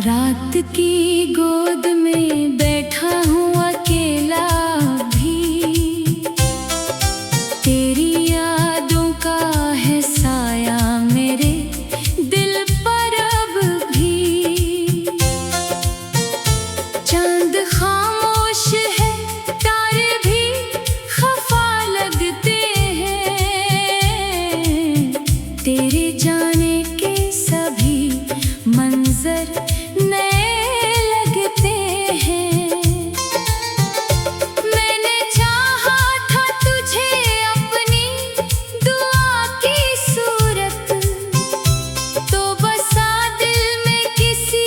रात की गोद में बैठा हूँ अकेला भी, तेरी यादों का है साया मेरे दिल पर अब भी। चांद खामोश है, तारे भी खफा लगते हैं, तेरे जाने के सभी मंजर नए लगते हैं। मैंने चाहा था तुझे अपनी दुआ की सूरत, तो बसा दिल में किसी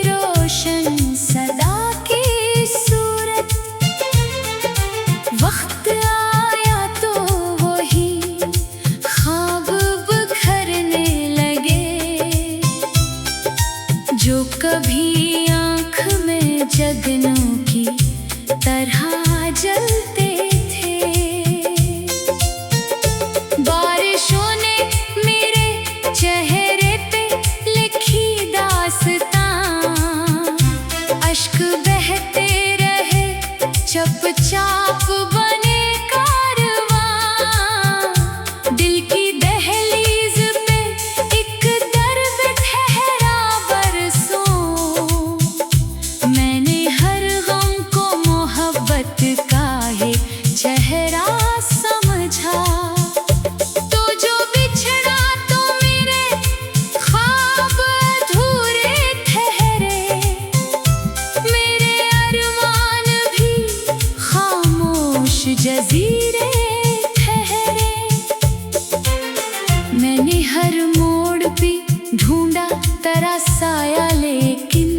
रोशन सदा की सूरत। वक्त आया तो वही ख्वाब बिखरने लगे, जो कभी आँख में जगनों की तरह जलते थे। बारिशों ने मेरे चेहरे पे लिखी दास्तां, अश्क बहते रहे चुपचाप बने कारवां। दिल की दहलीज पे एक दर्द ठहरा बरसों, मैंने हर गम को मोहब्बत का है चेहरा समझा। तो जो बिछड़ा तो मेरे ख्वाब अधूरे ठहरे, मेरे अरमान भी खामोश जजीरे ठहरे। मैंने हर मोड़ पे ढूंढा तेरा साया, लेकिन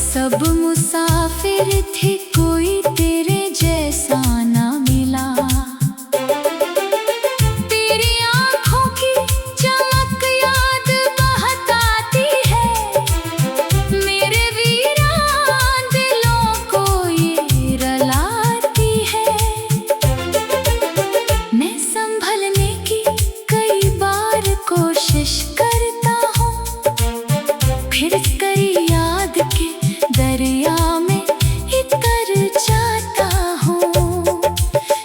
सब मुसाफिर थे, कोई तेरे जैसा ना मिला। तेरी आँखों की चमक याद बहुत आती है, मेरे वीरान दिलों को ये रुलाती है। मैं संभलने की कई बार कोशिश करता हूँ, फिर कई याद के दरिया में इतर जाता हूँ।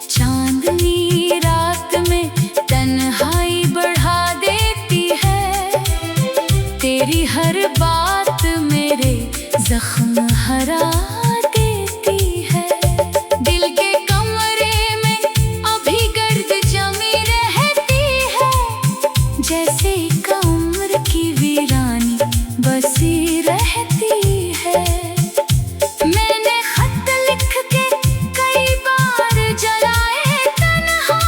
चांदनी रात में तन्हाई बढ़ा देती है, तेरी हर बात मेरे जख्म हरा देती है। दिल के कमरे में अभी गर्द जमी रहती है, जैसे एक उम्र की वीरानी बसी रहती है। मैंने खत लिख के कई बार जलाए तन्हा,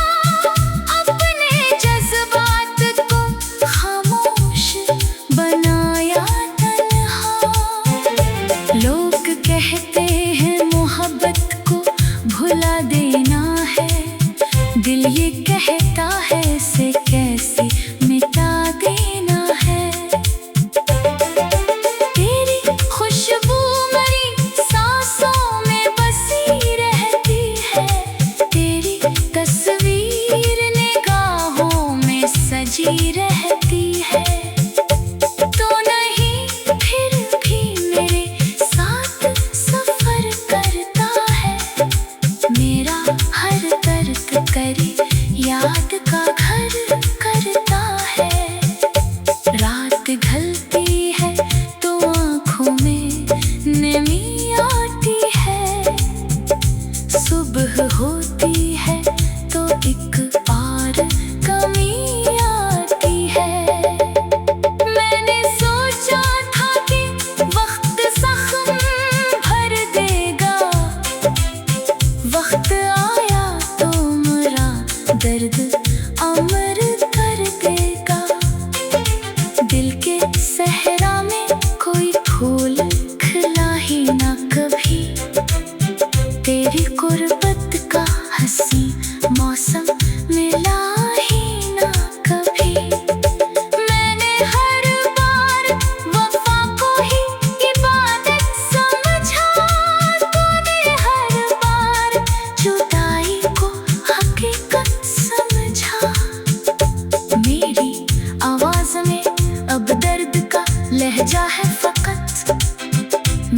अपने जज्बात को खामोश बनाया तन्हा। लोग कहते हैं मोहब्बत को भुला देना है, दिल ये कहता है इसे कैसे मिटा देना है। तेरी खुशबू मेरी सांसों में बसी रहती है, तेरी तस्वीर निगाहों में सजी रहती है। तो नहीं फिर भी मेरे साथ सफर करता है, मेरा हर दर्द करे याद का घर करता है। रात ढलती है तो आँखों में नमी आती है, सुबह होती है तो एक और कमी आती है। मैंने सोचा था कि वक्त जख्म भर देगा, वक्त आया तो मेरा दर्द अमर कर देगा। दिल के सहरा में कोई फूल खिला ही ना कभी,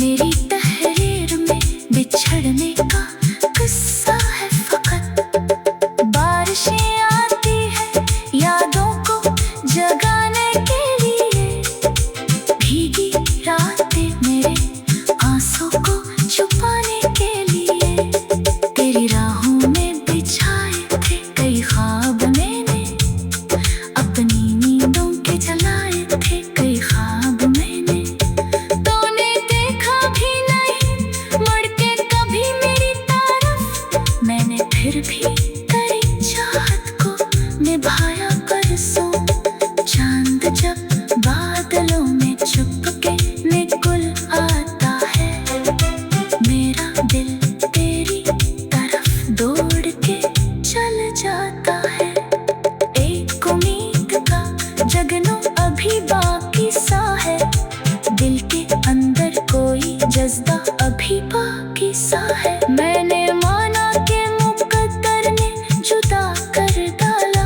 मेरी तहरीर में बिछड़ने का किस्सा है फकत। बारिशें आती है यादों को जगाने के लिए, भीगी रातें मेरे आंसू को छुपाने के लिए। तेरी राहों में बिछाए थे कई ख्वाब मैंने, अपनी नींदों के जलाए थे कई ख्वाब मैंने। तूने देखा भी नहीं मुड़ के कभी मेरी तरफ, मैंने फिर भी तेरी चाहत को निभाया परसों। चांद जब बादलों में छुपके निकल आता है, मेरा दिल तेरी तरफ दौड़ के चल जाता है। एक उम्मीद का जगना अभी बाकी सा है, दिल के अंदर कोई जज्बा अभी बाकी सा है। मैंने माना कि मुकद्दर ने जुदा कर डाला,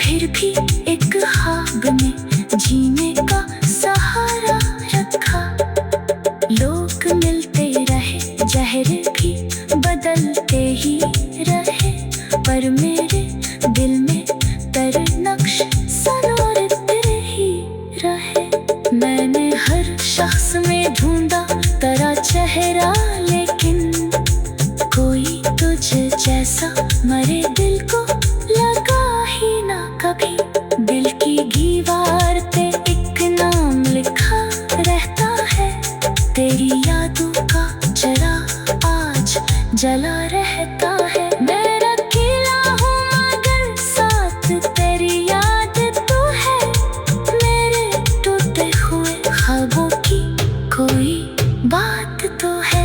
फिर भी एक ख्वाब में जीने का सहारा रखा। लोग मिलते रहे, जहर भी बदलते ही रहे, पर मेरे दिल में तेरे नक्श सनोरते ही रहे। मैंने हर शख्स में ढूंढा तेरा चेहरा, लेकिन कोई तुझ जैसा मेरे दिल को लगा ही ना कभी। दिल की दीवार पे एक नाम लिखा रहता है, तेरी यादों का चिराग आज जला रहता है। मैं अकेला हूँ मगर साथ तेरी याद तो है, मेरे टूटे हुए ख्वाबों की कोई बात तो है।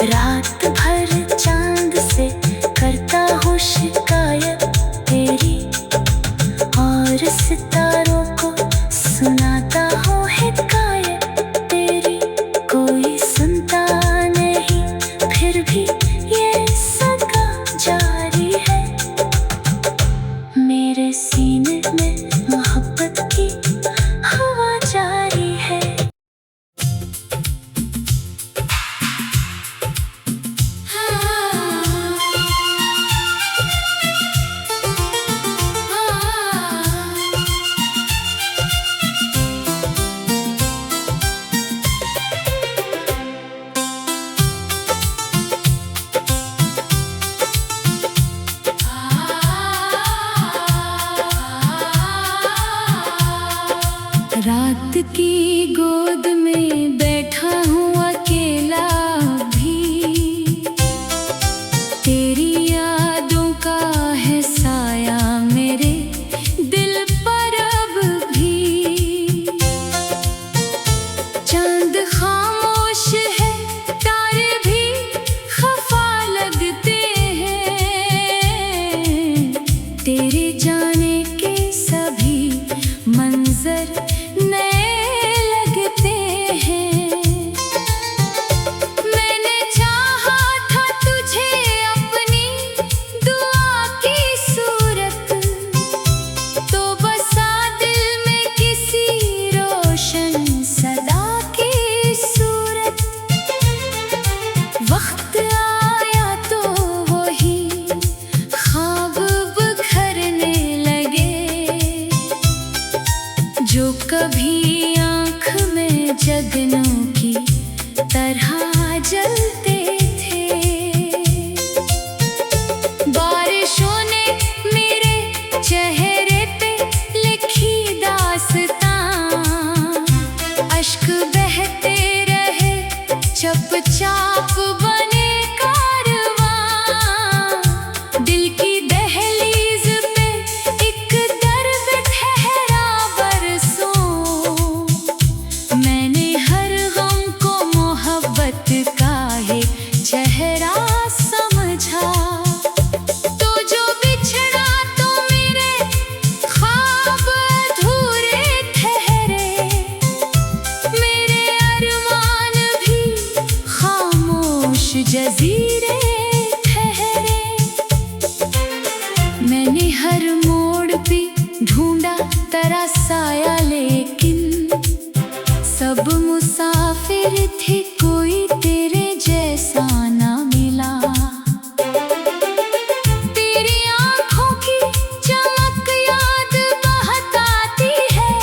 रात भर चांद से करता हूँ शिकायत तेरी, और सितारों को सुनाता हूँ हिकायत तेरी। कोई सुनता नहीं फिर भी ये सदा जारी है, मेरे सीने में मोहब्बत की हवा जारी है। रात की गोद में बैठा हूँ अकेला भी, तेरी यादों का है साया मेरे दिल पर अब भी। चांद खामोश है, तारे भी खफा लगते हैं, तेरे जाने के सभी मंजर नए लगते हैं। मैंने चाहा था तुझे अपनी दुआ की सूरत, तो बसा दिल में किसी रोशन सदा की सूरत। वक्त आया तो वही ख्वाब बिखरने लगे, जो कभी आँख में जगनों की तरह जलते थे। बारिशों ने मेरे चेहरे पे लिखी दास्तां, अश्क बहते रहे चुपचाप बने कारवां। दिल की दहलीज पे एक दर्द ठहरा बरसों, मैंने हर मुसाफिर थी, कोई तेरे जैसा ना मिला। तेरी आँखों की चमक याद बहुत आती है,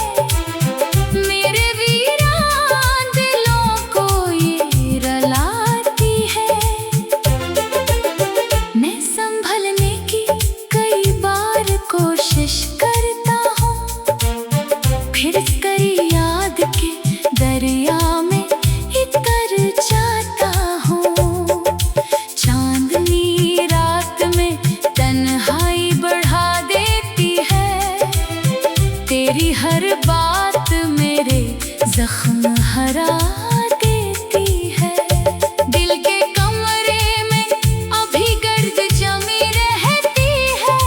मेरे वीरान दिलों को ये रुलाती है। मैं संभलने की कई बार कोशिश करता हूँ, फिर करी याद के दरिया में इतर जाता हूँ। चांदनी रात में तन्हाई बढ़ा देती है, तेरी हर बात मेरे जख्म हरा देती है। दिल के कमरे में अभी गर्द जमी रहती है,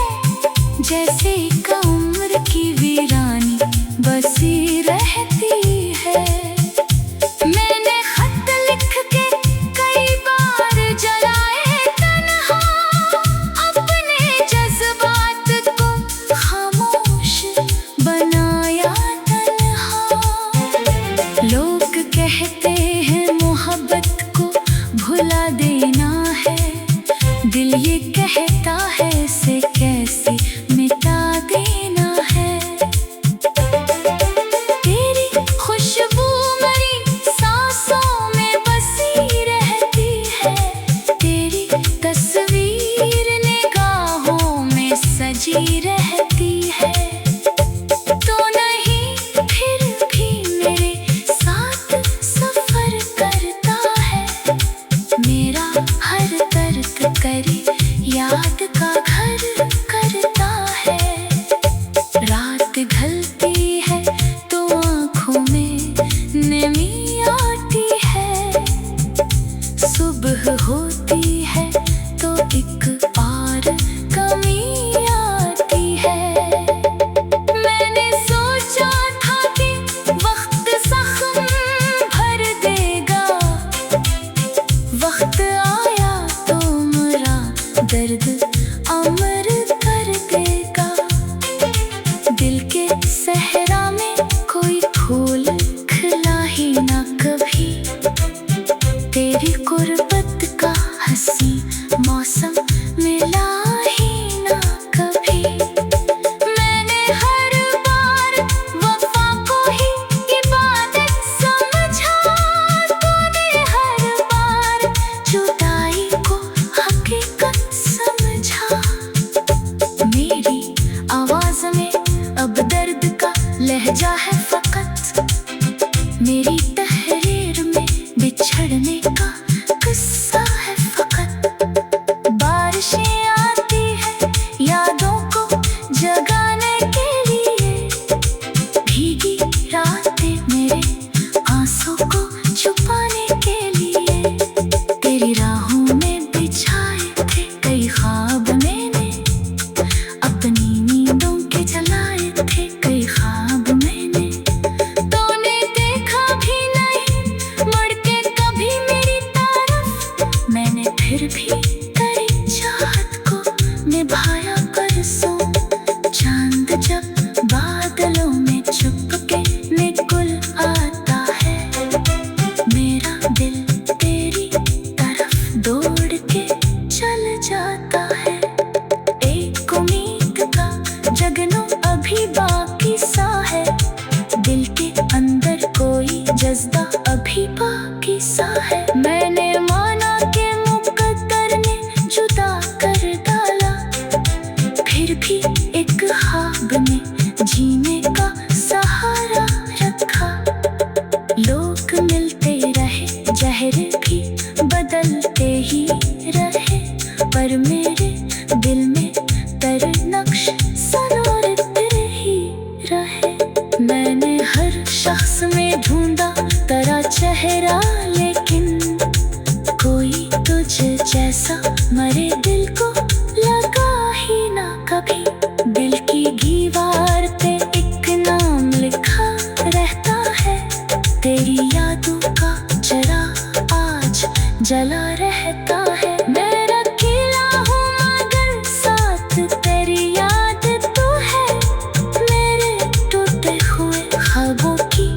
जैसे एक उम्र की वीरानी बसी रहती है। मैंने खत लिख के कई बार जलाए तन्हा, अपने जज्बात को खामोश बनाया तन्हा। लोग कहते हैं मोहब्बत को भुला देना है, दिल ये कहता है इसे कैसे मिटा देना है। तेरी खुशबू मेरी सांसों में बसी रहती है, तेरी तस्वीर निगाहों में सजी रहती है। तो नहीं फिर भी मेरे साथ सफर करता है, मेरा हर दर्द करी याद का घर करता है। रात ढलती है तो आँखों में नमी आती है, सुबह होती है तो एक और कमी आती है। मैंने सोचा था कि वक्त जख्म भर देगा, वक्त आया तो मेरा दर्द अमर कर देगा। दिल के सहरा में कोई फूल खिला ही ना कभी, तेरी गुर्बत का हंसी मौसम मिला ही ना कभी। मैंने हर बार वफा को ही इबादत समझा, तूने हर बार जुदाई को हकीकत समझा। मेरी आवाज में अब दर्द का लहजा है फकत, मेरी तहरीर में बिछड़ने का किस्सा है फकत। बारिशें आती है यादों को जगाने के लिए, भीगी रातें मेरे आंसू को छुपाने के लिए। तेरी राहों में बिछाए थे कई ख्वाब मैंने, अपनी नींदों के जलाए थे कई ख्वाब मैंने। तूने देखा भी नहीं मुड़ के कभी मेरी तरफ, मैंने फिर भी तेरी चाहत को निभाया परसों। चांद जब बादलों में छुप के निकल आता है, मेरा दिल तेरी तरफ दौड़ के चल जाता है। एक उम्मीद का जगना अभी बाकी सा है, दिल के अंदर कोई जज्बा अभी बाकी सा है। मैंने माना कि मुकद्दर ने जुदा कर डाला, फिर भी एक ख्वाब ने जीने का सहारा रखा। लोग मिलते रहे, जहर भी बदलते ही रहे, पर मेरे दिल में तेरे नक्श सनोरते ही रहे। मैंने हर शख्स में ढूंढा तेरा चेहरा, लेकिन कोई तुझ जैसा मरे दिल को लगा ही ना कभी। दिल की दीवार पे एक नाम लिखा रहता है, तेरी यादों का जरा आज जला रहता है। मैं अकेला हूँ मगर साथ तेरी याद तो है, मेरे टूटे हुए ख्वाबों की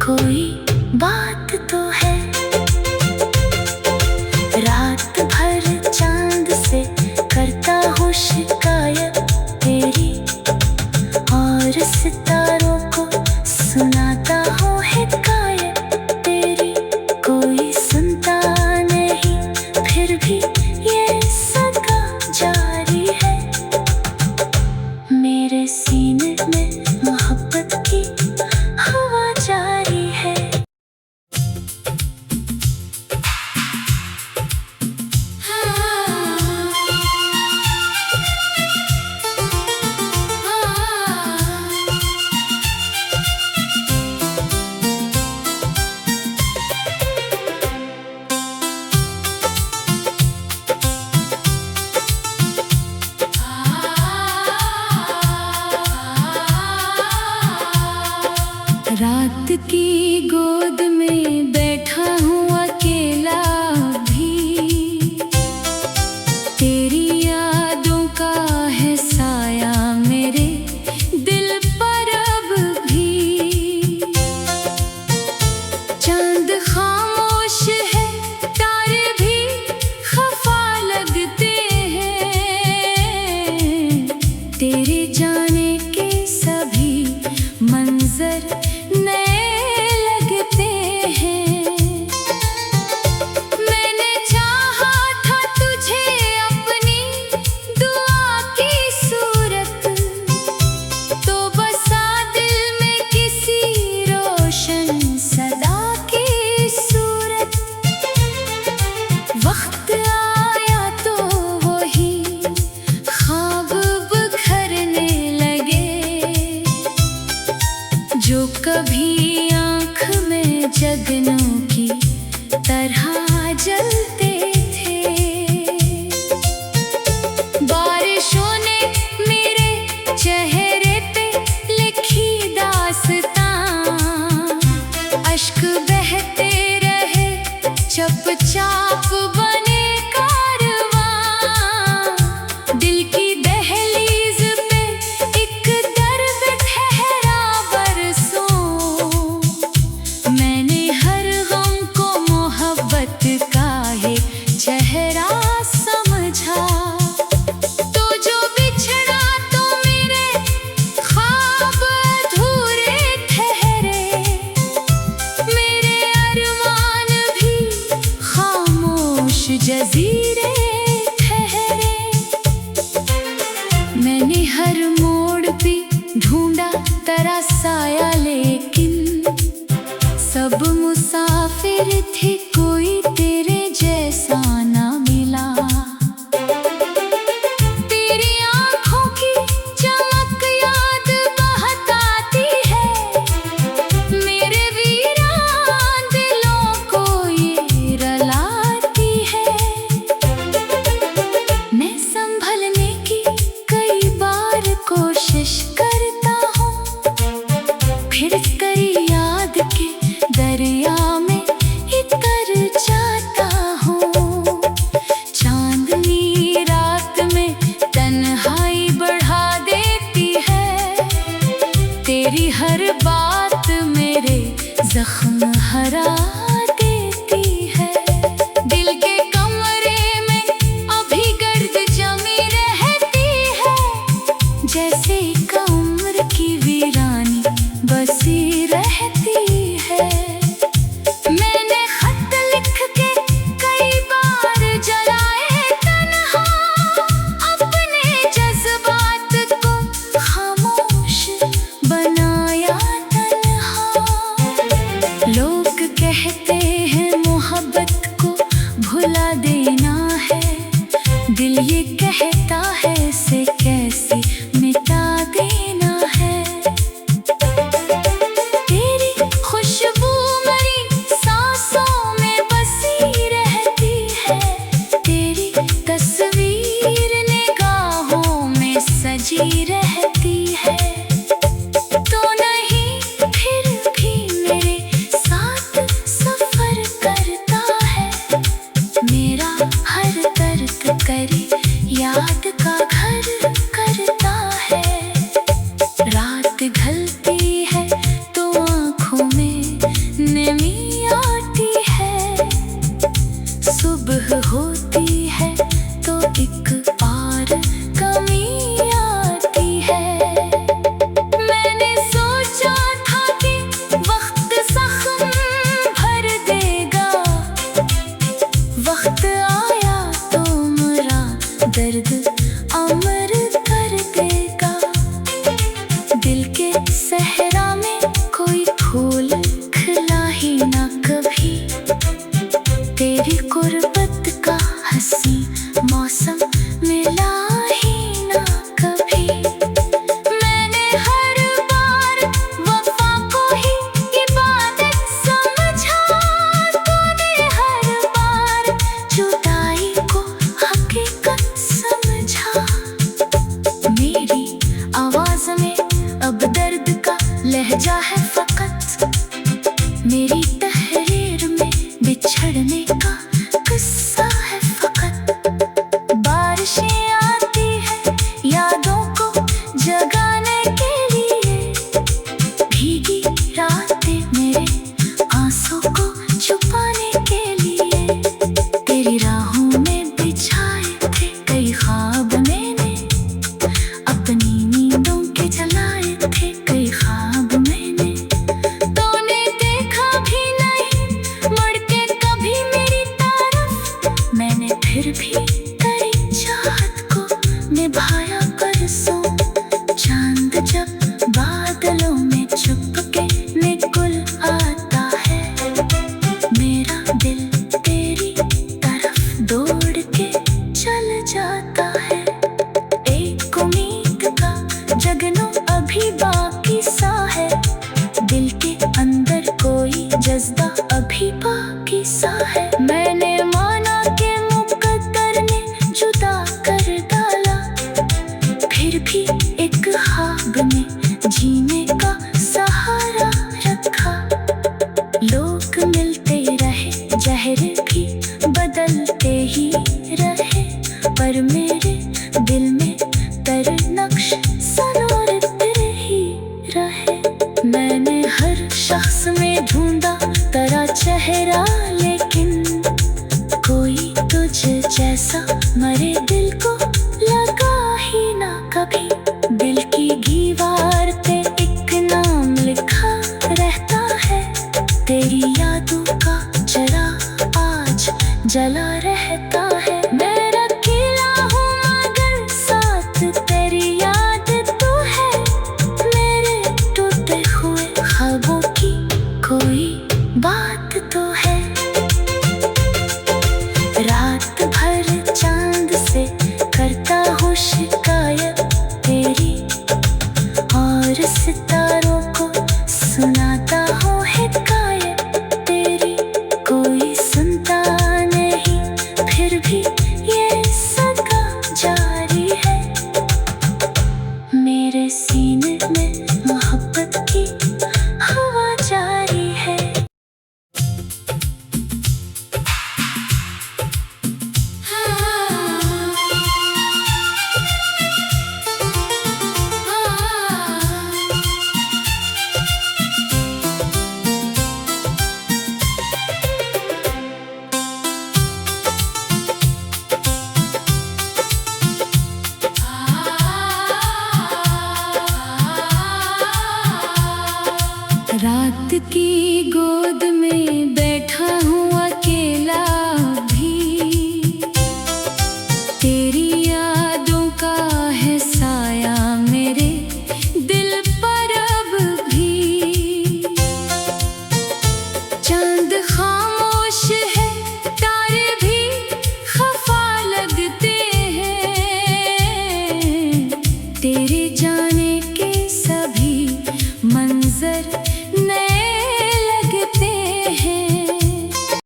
कोई बात तो है। रात भर चांद से करता हूँ शिकायत तेरी, और सितारों को सुनाता हूँ हिकायत तेरी। कोई सुनता नहीं फिर भी ये सदका जारी है। मेरे सीने में मोहब्बत की हवा जारी है। रात की गोद में बैठा हूँ अकेला भी, तेरी यादों का है साया मेरे दिल पर अब भी। चांद खामोश है, तारे भी खफा लगते हैं, तेरे जाने के सभी मंजर नए लगते हैं। मैंने चाहा था तुझे अपनी दुआ की सूरत, तो बसा दिल में किसी रोशन सदा की सूरत। वक्त आया तो वही ख्वाब बिखरने लगे, जो कभी आँख में जगनों की तरह जलते थे। बारिशों ने मेरे चेहरे पे लिखी दास्तां, अश्क बहते रहे चुपचाप बने कारवां। दिल की दहलीज पे एक दर्द ठहरा बरसों, मैंने हर गम को मोहब्बत का है चेहरा समझा। तो जो बिछड़ा तो मेरे ख्वाब अधूरे ठहरे, मेरे अरमान भी खामोश जजीरे ठहरे। मैंने हर मोड़ पे ढूंढा तेरा साया, लेकिन सब मुसाफिर थे, कोई तेरे जैसा ना मिला। तेरी आँखों की चमक याद बहुत आती है, मेरे वीरान दिलों को ये रुलाती है। मैं संभलने की कई बार कोशिश करता हूँ, फिर कई याद के दरिया में इतर जाता हूँ। चांदनी रात में तन्हाई बढ़ा देती है, तेरी हर बात मेरे जख्म हरा देती है। दिल के कमरे में अभी गर्द जमी रहती है, जैसे एक उम्र की वीरानी बसी रहती है। मैंने खत लिख के कई बार जलाए तन्हा, अपने जज्बात को खामोश बनाया तन्हा। लोग कहते हैं मोहब्बत को भुला देना है, दिल ये कहता है इसे कैसे मिटा देना है। तेरी खुशबू मेरी सांसों में बसी रहती है, तेरी तस्वीर निगाहों में सजी रहती है। तो नहीं फिर भी मेरे साथ सफर करता है, मेरा हर दर्द करे याद फिर भी तेरी चाहत को निभाया परसों। चांद जब बादलों में छुपके निकल आता है, मेरा दिल तेरी तरफ दौड़ के चल जाता है। एक उम्मीद का जगना अभी बाकी सा है, दिल के अंदर कोई जज्बा अभी बाकी सा है। मैंने माना कि मुकद्दर ने जुदा कर डाला, फिर भी एक ख्वाब में जीने का सहारा रखा। लोग मिलते रहे, चेहरे भी बदलते ही रहे, पर मेरे दिल में तेरे नक्श सनोरते ही रहे। मैंने हर शख्स में ढूंढा तेरा चेहरा, लेकिन कोई तुझ जैसा मेरे दिल को लगा ही ना कभी। दिल की दीवार पे एक नाम लिखा रहता है, तेरी यादों का चिराग आज जला रहता है। मैं अकेला हूँ मगर साथ तेरी याद तो है, मेरे टूटे हुए ख्वाबों की कोई बात तो है।